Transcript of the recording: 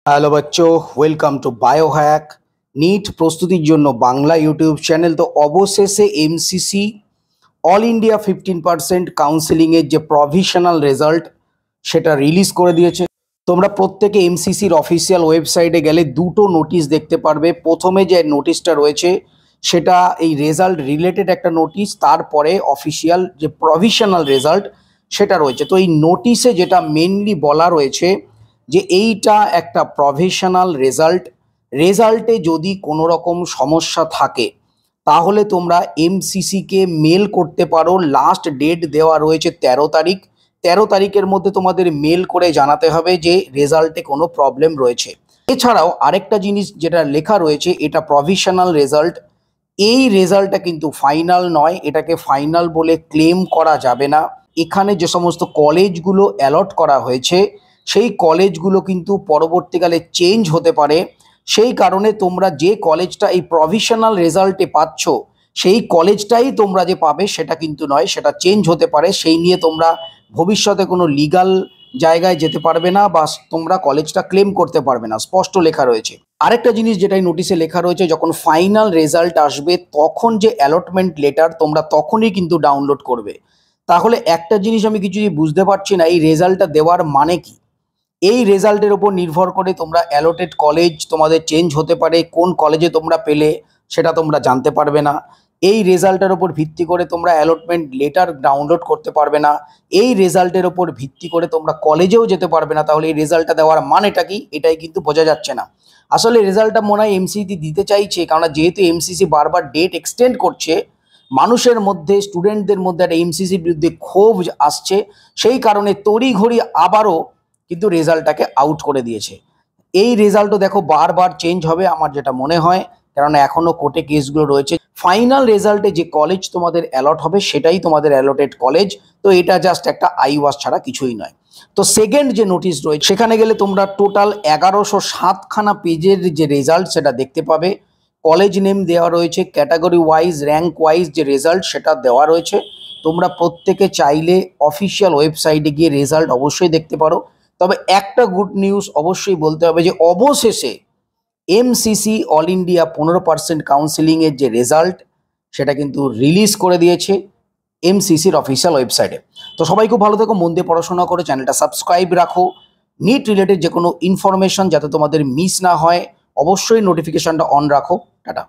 Hello বাচ্চো, welcome to Biohack. NEET প্রস্তুতির জন্য বাংলা ইউটিউব চ্যানেল। তো অবশেষে এমসিসি অল ইন্ডিয়া 15% কাউন্সিলিংয়ের যে প্রভিশনাল রেজাল্ট সেটা রিলিজ করে দিয়েছে। তোমরা প্রত্যেকে এমসিসির অফিসিয়াল ওয়েবসাইটে গেলে দুটো নোটিশ দেখতে পারবে। প্রথমে যে নোটিশটা রয়েছে সেটা এই রেজাল্ট রিলেটেড একটা নোটিশ, তারপরে অফিসিয়াল যে প্রভিশনাল রেজাল্ট সেটা রয়েছে। তো এই নোটিশে যেটা মেনলি বলা রয়েছে যে এইটা একটা প্রভিশনাল রেজাল্টে যদি কোনো রকম সমস্যা থাকে তাহলে তোমরা এমসিসিকে মেল করতে পারো। লাস্ট ডেট দেওয়া রয়েছে 13 তারিখ। 13 তারিখের মধ্যে তোমাদের মেল করে জানাতে হবে যে রেজাল্টে কোনো প্রবলেম রয়েছে। এছাড়াও আরেকটা জিনিস যেটা লেখা রয়েছে, এটা প্রভিশনাল রেজাল্ট, এই রেজাল্টটা কিন্তু ফাইনাল নয়, এটাকে ফাইনাল বলে ক্লেম করা যাবে না। এখানে যে সমস্ত কলেজগুলো অ্যালট করা হয়েছে সেই কলেজগুলো কিন্তু পরবর্তীকালে চেঞ্জ হতে পারে। সেই কারণে তোমরা যে কলেজটা এই প্রভিশনাল রেজাল্টে পাচ্ছ সেই কলেজটাই তোমরা যে পাবে সেটা কিন্তু নয়, সেটা চেঞ্জ হতে পারে। সেই নিয়ে তোমরা ভবিষ্যতে কোনো লিগাল জায়গায় যেতে পারবে না বা তোমরা কলেজটা ক্লেম করতে পারবে না, স্পষ্ট লেখা রয়েছে। আরেকটা জিনিস যেটা এই নোটিশে লেখা রয়েছে, যখন ফাইনাল রেজাল্ট আসবে তখন যে অ্যালটমেন্ট লেটার তোমরা তখনই কিন্তু ডাউনলোড করবে। তাহলে একটা জিনিস আমি কিছুই বুঝতে পারছি না, এই রেজাল্টটা দেওয়ার মানে কি? এই রেজাল্টের ওপর নির্ভর করে তোমরা অ্যালোটেড কলেজ তোমাদের চেঞ্জ হতে পারে, কোন কলেজে তোমরা পেলে সেটা তোমরা জানতে পারবে না। এই রেজাল্টের ওপর ভিত্তি করে তোমরা অ্যালটমেন্ট লেটার ডাউনলোড করতে পারবে না। এই রেজাল্টের ওপর ভিত্তি করে তোমরা কলেজেও যেতে পারবে না। তাহলে এই রেজাল্টটা দেওয়ার মানেটা কি, এটাই কিন্তু বোঝা যাচ্ছে না। আসলে রেজাল্টটা মনে হয় এমসিসি দিতে চাইছে, কারণ যেহেতু এমসিসি বারবার ডেট এক্সটেন্ড করছে, মানুষের মধ্যে, স্টুডেন্টদের মধ্যে একটা এমসিসির বিরুদ্ধে ক্ষোভ আসছে। সেই কারণে তড়িঘড়ি আবারও কিন্তু রেজাল্টটাকে আউট করে দিয়েছে। এই রেজাল্টও দেখো বারবার চেঞ্জ হবে আমার যেটা মনে হয়, কারণ এখনও কোর্টে কেসগুলো রয়েছে। ফাইনাল রেজাল্টে যে কলেজ তোমাদের অ্যালট হবে সেটাই তোমাদের অ্যালটেড কলেজ। তো এটা জাস্ট একটা আই ওয়াশ ছাড়া কিছুই নয়। তো সেকেন্ড যে নোটিশ রয়েছে সেখানে গেলে তোমরা টোটাল 1107খানা পেজের যে রেজাল্ট সেটা দেখতে পাবে। কলেজ নেম দেওয়া রয়েছে, ক্যাটাগরি ওয়াইজ, র্যাঙ্ক ওয়াইজ যে রেজাল্ট সেটা দেওয়া রয়েছে। তোমরা প্রত্যেকে চাইলে অফিসিয়াল ওয়েবসাইটে গিয়ে রেজাল্ট অবশ্যই দেখতে পারো। তবে একটা গুড নিউজ অবশ্যই বলতে হবে যে অবশেষে এমসিসি অল ইন্ডিয়া 15% কাউন্সিলিংয়ের যে রেজাল্ট সেটা কিন্তু রিলিজ করে দিয়েছে এমসিসির অফিসিয়াল ওয়েবসাইটে। তো সবাই খুব ভালো থেকো, মন দিয়ে পড়াশোনা করে চ্যানেলটা সাবস্ক্রাইব রাখো। নিট রিলেটেড যে কোনো ইনফরমেশন যাতে তোমাদের মিস না হয়, অবশ্যই নোটিফিকেশনটা অন রাখো। টাটা।